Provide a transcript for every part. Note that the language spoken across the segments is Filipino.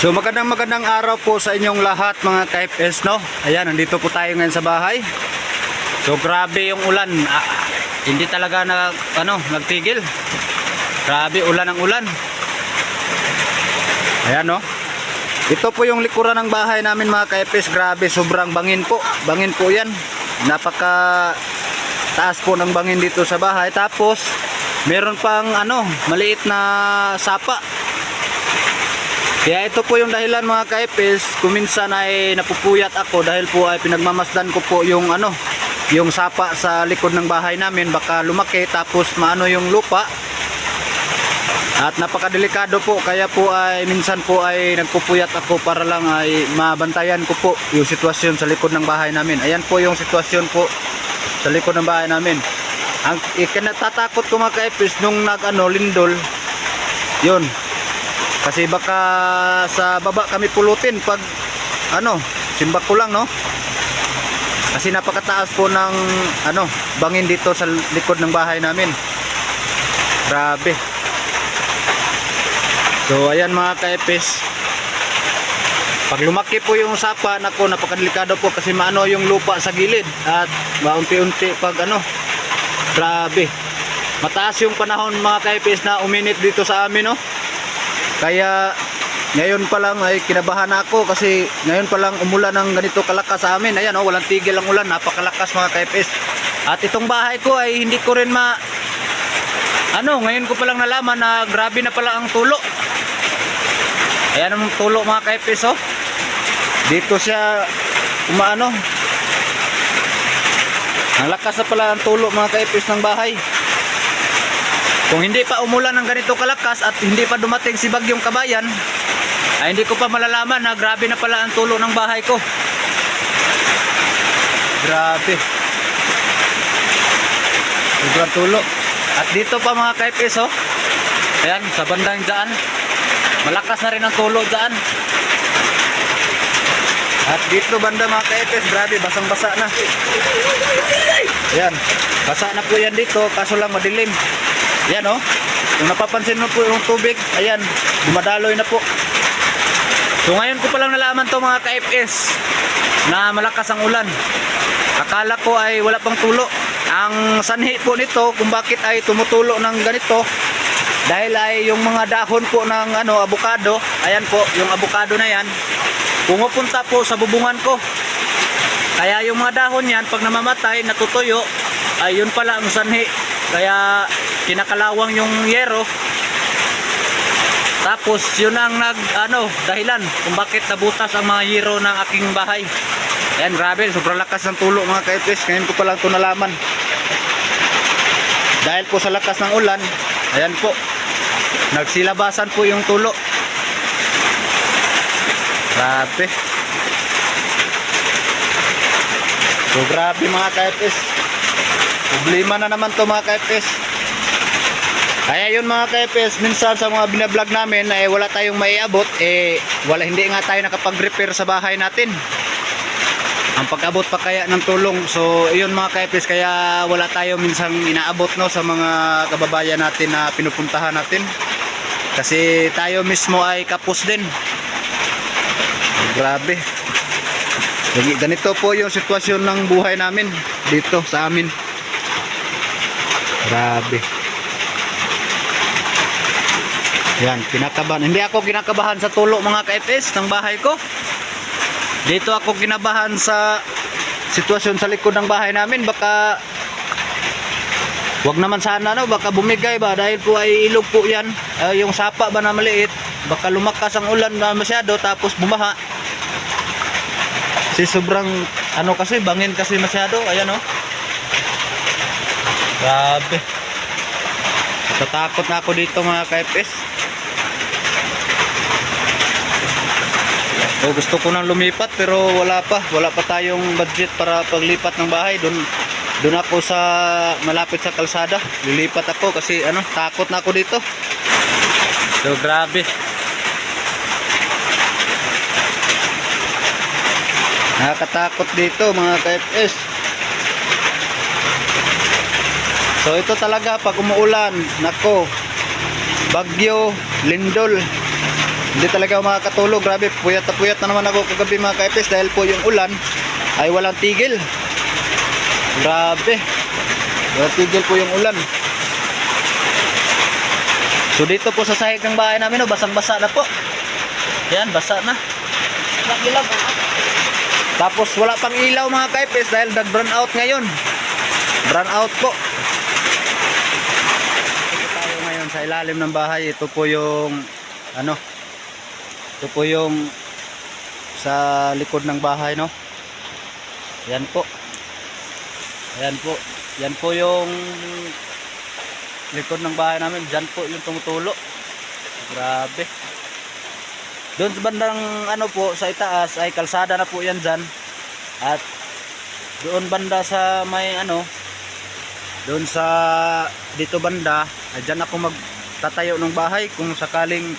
So magandang araw po sa inyong lahat mga ka-FS, no? Ayan, nandito po tayo ngayon sa bahay. So grabe yung ulan. Hindi talaga nagtigil. Grabe ulan ang ulan. Ayan, no? Ito po yung likuran ng bahay namin mga ka-FS. Grabe, sobrang bangin po. Bangin po 'yan. Napaka taas po ng bangin dito sa bahay. Tapos meron pang maliit na sapa. Kaya ito po yung dahilan mga ka-FS, kuminsan ay napupuyat ako dahil po ay pinagmamasdan ko po yung yung sapa sa likod ng bahay namin, baka lumaki tapos maano yung lupa. At napakadelikado po, kaya po ay minsan po ay nagpupuyat ako para lang ay mabantayan ko po yung sitwasyon sa likod ng bahay namin. Ayan po yung sitwasyon po sa likod ng bahay namin. Ang ikinatatakot ko mga ka-FS nung lindol, yun. Kasi baka sa baba kami pulutin pag simbak ko lang, no? Kasi napakataas po ng bangin dito sa likod ng bahay namin. Grabe. So ayan mga ka-FS. Pag lumaki po yung sapa, nako, napakadelikado po kasi maano yung lupa sa gilid at maunti-unti pag grabe. Mataas yung panahon mga ka-FS na uminit dito sa amin, no? Kaya ngayon pa lang ay kinabahan ako kasi ngayon pa lang umulan ng ganito kalakas sa amin. Ayan, walang tigil ang ulan, napakalakas mga ka-FS. At itong bahay ko ay hindi ko rin ngayon ko pa lang nalaman na grabe na pala ang tulo. Ayan ang tulo mga ka-FS, oh. Dito siya umaano. Ang lakas na pala ang tulo mga ka-FS ng bahay. Kung hindi pa umulan ng ganito kalakas at hindi pa dumating si Bagyong Kabayan, ay hindi ko pa malalaman na grabe na pala ang tulo ng bahay ko. Grabe. Sobrang tulo. At dito pa mga ka-FS, oh. Ayan, sa bandang dyan. Malakas na rin ang tulo dyan. At dito banda mga ka-FS, grabe, basang-basa na. Ayan, basa na po yan dito, kaso lang madilim. Ayan, oh. Kung napapansin mo po yung tubig, ayan, dumadaloy na po. So ngayon ko palang nalaman to mga ka-FS na malakas ang ulan. Akala ko ay wala pang tulo. Ang sanhi po nito kung bakit ay tumutulo ng ganito, dahil ay yung mga dahon po ng abukado, ayan po, yung abukado na yan, pumupunta po sa bubungan ko. Kaya yung mga dahon yan, pag namamatay, natutuyo, ay yun pala ang sanhi. Kaya kinakalawang yung yero. Tapos yun ang dahilan kung bakit nabutas ang mga yero ng aking bahay. Ayan, grabe, sobrang lakas ng tulo mga ka-FS. Ngayon ko pa lang ito nalaman. Dahil po sa lakas ng ulan, ayan po, nagsilabasan po yung tulo. Grabe. So grabe mga ka-FS. Problema na naman to mga ka-FS. Kaya yun mga ka-FS, minsan sa mga binablog namin na wala tayong maiabot, hindi nga tayo nakapag-repair sa bahay natin. Ang pag-abot pa kaya ng tulong. So yun mga ka-FS, kaya wala tayo minsan inaabot, no, sa mga kababayan natin na pinupuntahan natin. Kasi tayo mismo ay kapos din. Grabe. Ganito po yung sitwasyon ng buhay namin dito sa amin. Grabe. Yan, kinakabahan. Hindi ako kinakabahan sa tulo mga ka-FS ng bahay ko. Dito ako kinabahan sa sitwasyon sa likod ng bahay namin. Baka wag naman sana, baka bumigay ba, dahil po ay ilog po yan. Yung sapa ba na maliit, baka lumakas ang ulan na masyado tapos bumaha. Kasi sobrang kasi bangin kasi masyado. Ayan, oh. Grabe. Natatakot na ako dito mga ka-FS. Gusto ko nang lumipat pero wala pa tayong budget para paglipat ng bahay. Doon ako sa malapit sa kalsada. Lilipat ako kasi takot na ako dito. So grabe. Nakakatakot dito mga ka-FS. So ito talaga pag umuulan, nako, bagyo, lindol, Hindi talaga ako makakatulog. Grabe, puyat na naman ako kagabi mga ka-FS dahil po yung ulan ay walang tigil. Grabe. Walang tigil po yung ulan. So dito po sa sahig ng bahay namin, basang-basa na po. Yan, basa na. Tapos wala pang ilaw mga ka-FS dahil nag-brown out ngayon. Brown out po. Ito tayo ngayon sa ilalim ng bahay. Ito po yung ano, ito po yung sa likod ng bahay, no. Yan po. Ayan po. Yan po yung likod ng bahay namin. Diyan po yung tumutulo. Grabe. Doon sa bandang ano po sa itaas ay kalsada na po yan dyan. At doon banda sa may ano, doon sa dito banda ay dyan ako magtatayo ng bahay kung sakaling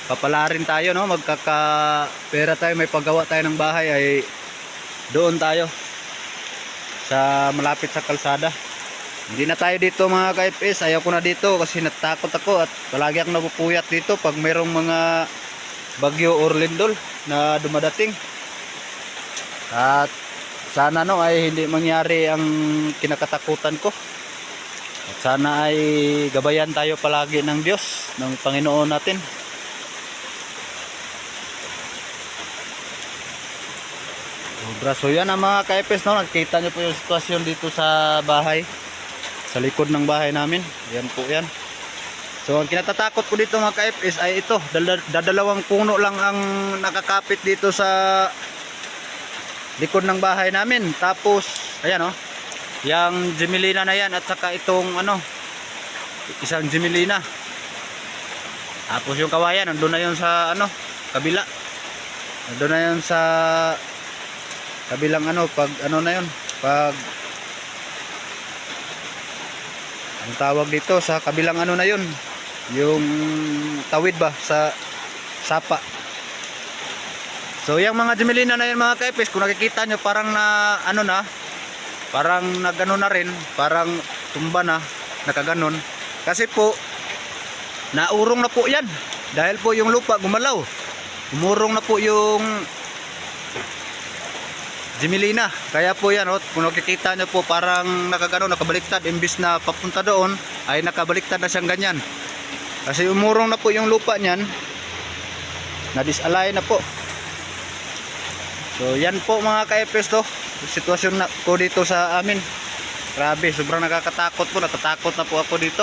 papalarin tayo, no, magkakapera tayo, may paggawa tayo ng bahay, ay doon tayo sa malapit sa kalsada. Hindi na tayo dito mga ka-FS, ayaw ko na dito kasi natakot ako at palagi akong napupuyat dito pag mayroong mga bagyo or lindol na dumadating. At sana no ay hindi mangyari ang kinakatakutan ko. At sana ay gabayan tayo palagi ng Diyos, ng Panginoon natin. So yan ang mga ka-FS, no, nakita nyo po yung sitwasyon dito sa bahay, sa likod ng bahay namin. Yan po yan. So ang kinatatakot ko dito mga ka-FS ay ito, dadalawang puno lang ang nakakapit dito sa likod ng bahay namin. Tapos ayan, oh, yung Gemelina na yan at saka itong ano, isang Gemelina. Tapos yung kawayan nandun na yun sa ano, kabila. Nandun na yun sa kabilang ano, pag ano na yun, pag ang tawag dito sa kabilang ano na yun, yung tawid ba sa sapa. So yung mga Gemelina na yun mga ka-FS, kung nakikita nyo parang na ano na, parang nagano na rin, parang tumba na, nakaganon. Kasi po naurong na po yan dahil po yung lupa gumalaw, umurong na po yung Gemelina. Kaya po yan, oh, kung nakikita nyo po parang nakagano, nakabaliktad, imbis na papunta doon ay nakabaliktad na siyang ganyan kasi umurong na po yung lupa niyan, na-disalay na po. So yan po mga ka-FS, to sitwasyon na po dito sa amin. Grabe, sobrang nakakatakot po, natatakot na po ako dito.